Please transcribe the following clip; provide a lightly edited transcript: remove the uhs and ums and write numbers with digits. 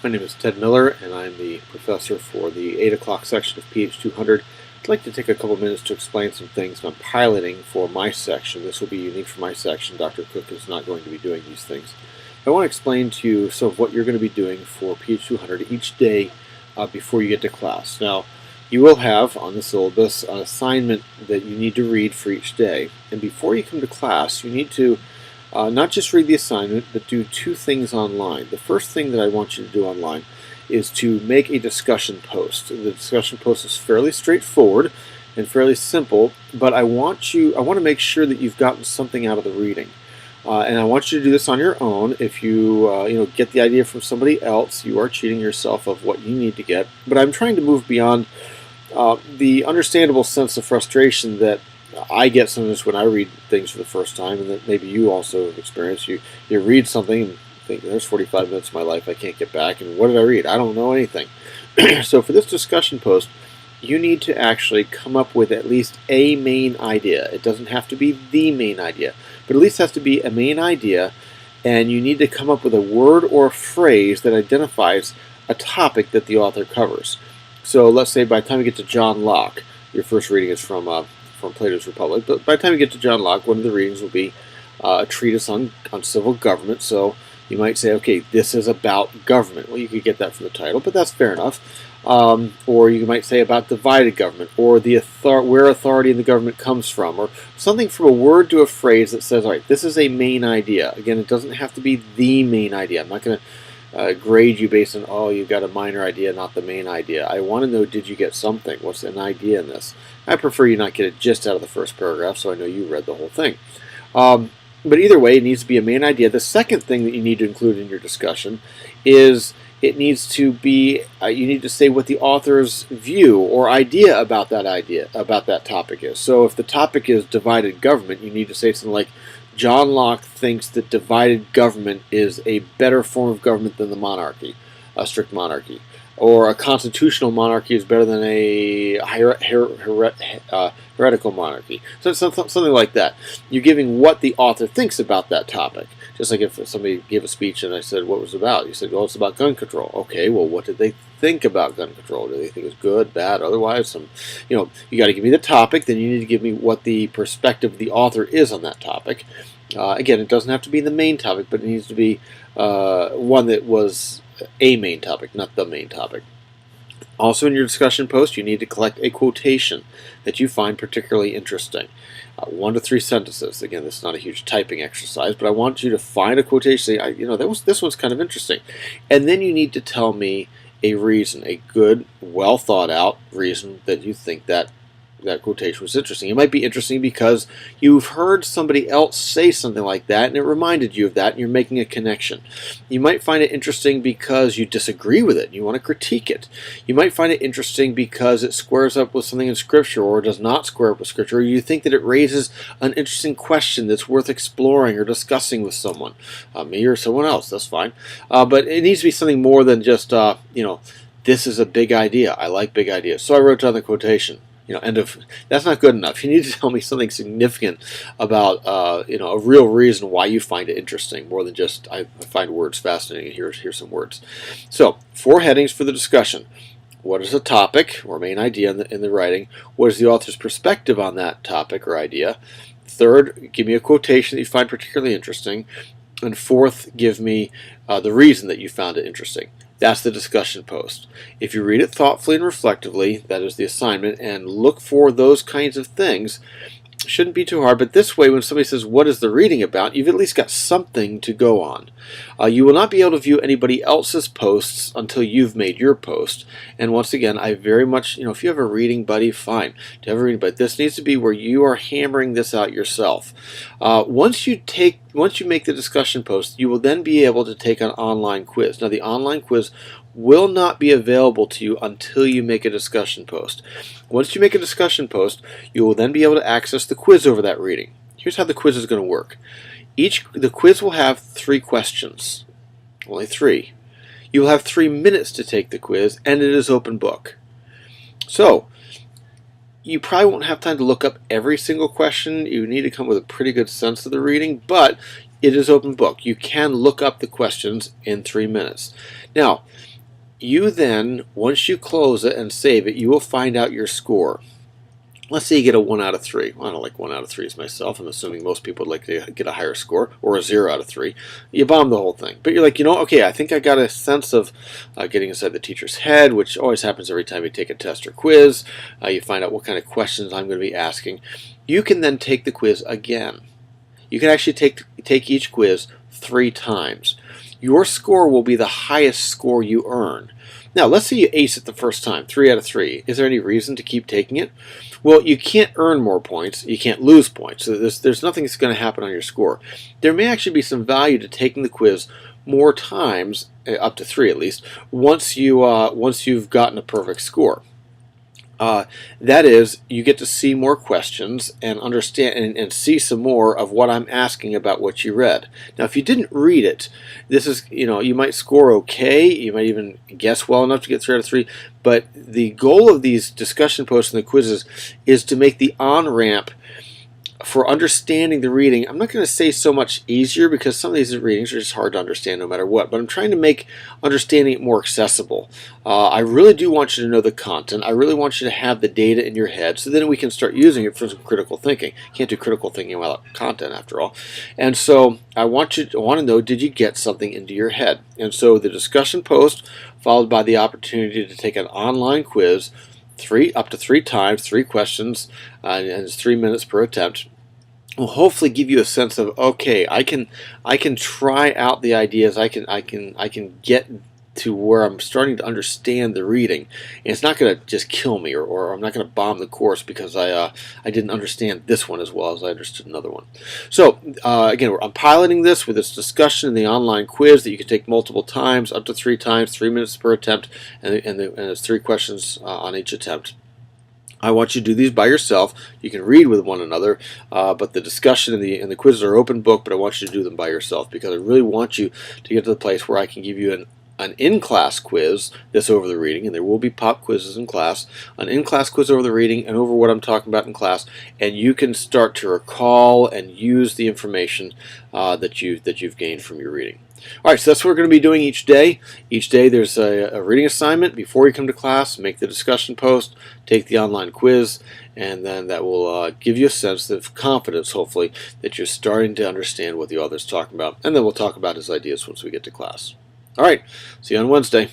My name is Ted Miller, and I'm the professor for the 8 o'clock section of Ph200. I'd like to take a couple minutes to explain some things I'm piloting for my section. This will be unique for my section. Dr. Cook is not going to be doing these things. I want to explain to you some of what you're going to be doing for Ph200 each day before you get to class. Now, you will have on the syllabus an assignment that you need to read for each day. And before you come to class, you need to not just read the assignment, but do two things online. The first thing that I want you to do online is to make a discussion post. The discussion post is fairly straightforward and fairly simple, but I want to make sure that you've gotten something out of the reading. And I want you to do this on your own. If you get the idea from somebody else, you are cheating yourself of what you need to get. But I'm trying to move beyond the understandable sense of frustration that I get sometimes when I read things for the first time, and that maybe you also have experienced. You read something and think, there's 45 minutes of my life I can't get back, and what did I read? I don't know anything. So for this discussion post, you need to actually come up with at least a main idea. It doesn't have to be the main idea, but at least has to be a main idea, and you need to come up with a word or a phrase that identifies a topic that the author covers. So let's say by the time you get to John Locke, your first reading is from Plato's Republic, but by the time you get to John Locke, one of the readings will be a treatise on civil government. So you might say, okay, this is about government. Well, you could get that from the title, but that's fair enough. Or you might say about divided government, or where authority in the government comes from, or something from a word to a phrase that says, all right, this is a main idea. Again, it doesn't have to be the main idea. I'm not going to grade you based on, oh, you got a minor idea, not the main idea. I want to know, did you get something? What's an idea in this? I prefer you not get it just out of the first paragraph, so I know you read the whole thing. But either way, it needs to be a main idea. The second thing that you need to include in your discussion is it needs to be, you need to say what the author's view or idea, about that topic is. So if the topic is divided government, you need to say something like, John Locke thinks that divided government is a better form of government than the monarchy, a strict monarchy. Or a constitutional monarchy is better than a heretical monarchy. So it's something like that. You're giving what the author thinks about that topic. Just like if somebody gave a speech and I said, what was it about? You said, well, it's about gun control. Okay, well, what did they think about gun control? Do they think it's good, bad, otherwise? You got to give me the topic, then you need to give me what the perspective of the author is on that topic. Again, it doesn't have to be the main topic, but it needs to be one that was a main topic, not the main topic. Also in your discussion post, you need to collect a quotation that you find particularly interesting. 1 to 3 sentences. Again, this is not a huge typing exercise, but I want you to find a quotation. Say, this one's kind of interesting. And then you need to tell me a reason, a good, well thought out reason that you think that quotation was interesting. It might be interesting because you've heard somebody else say something like that and it reminded you of that and you're making a connection. You might find it interesting because you disagree with it and you want to critique it. You might find it interesting because it squares up with something in Scripture or does not square up with Scripture, or you think that it raises an interesting question that's worth exploring or discussing with someone. Me or someone else, that's fine. But it needs to be something more than just, this is a big idea. I like big ideas. So I wrote down the quotation. That's not good enough. You need to tell me something significant about, a real reason why you find it interesting, more than just, I find words fascinating, and here's some words. So, 4 headings for the discussion. What is the topic, or main idea in the writing? What is the author's perspective on that topic or idea? Third, give me a quotation that you find particularly interesting. And fourth, give me the reason that you found it interesting. That's the discussion post. If you read it thoughtfully and reflectively, that is the assignment, and look for those kinds of things, it shouldn't be too hard. But this way, when somebody says, what is the reading about, you've at least got something to go on. You will not be able to view anybody else's posts until you've made your post. And once again, I very much, if you have a reading buddy, fine. To have a reading buddy, this needs to be where you are hammering this out yourself. Once you make the discussion post, you will then be able to take an online quiz. Now, the online quiz will not be available to you until you make a discussion post. Once you make a discussion post, you will then be able to access the quiz over that reading. Here's how the quiz is going to work. The quiz will have 3 questions. Only 3. You will have 3 minutes to take the quiz, and it is open book. So, you probably won't have time to look up every single question. You need to come with a pretty good sense of the reading, but it is open book. You can look up the questions in 3 minutes. Now, you then, once you close it and save it, you will find out your score. Let's say you get a 1 out of 3. Well, I don't like 1 out of 3s myself. I'm assuming most people would like to get a higher score, or a 0 out of 3. You bomb the whole thing. But you're like, okay, I think I got a sense of getting inside the teacher's head, which always happens every time you take a test or quiz. You find out what kind of questions I'm going to be asking. You can then take the quiz again. You can actually take each quiz 3 times. Your score will be the highest score you earn. Now, let's say you ace it the first time, 3 out of 3. Is there any reason to keep taking it? Well, you can't earn more points. You can't lose points. So there's nothing that's going to happen on your score. There may actually be some value to taking the quiz more times, up to 3 at least, once you've gotten a perfect score. That is, you get to see more questions and understand and see some more of what I'm asking about what you read. Now, if you didn't read it, this is, you might score okay, you might even guess well enough to get 3 out of 3, but the goal of these discussion posts and the quizzes is to make the on-ramp for understanding the reading. I'm not going to say so much easier, because some of these readings are just hard to understand no matter what, but I'm trying to make understanding it more accessible. I really do want you to know the content. I really want you to have the data in your head, so then we can start using it for some critical thinking. You can't do critical thinking without content, after all. And so I want to know, did you get something into your head? And so the discussion post, followed by the opportunity to take an online quiz, up to 3 times, 3 questions, and it's 3 minutes per attempt, will hopefully give you a sense of, okay, I can try out the ideas. I can get to where I'm starting to understand the reading, and it's not going to just kill me, or I'm not going to bomb the course because I didn't understand this one as well as I understood another one. So again, I'm piloting this with this discussion in the online quiz that you can take multiple times, up to 3 times, 3 minutes per attempt, and it's 3 questions on each attempt. I want you to do these by yourself. You can read with one another, but the discussion and the quizzes are open book, but I want you to do them by yourself, because I really want you to get to the place where I can give you an in-class quiz that's over the reading, and there will be pop quizzes in class, an in-class quiz over the reading and over what I'm talking about in class, and you can start to recall and use the information that you've gained from your reading. All right, so that's what we're going to be doing each day. Each day there's a reading assignment. Before you come to class, make the discussion post, take the online quiz, and then that will give you a sense of confidence, hopefully, that you're starting to understand what the author's talking about. And then we'll talk about his ideas once we get to class. All right, see you on Wednesday.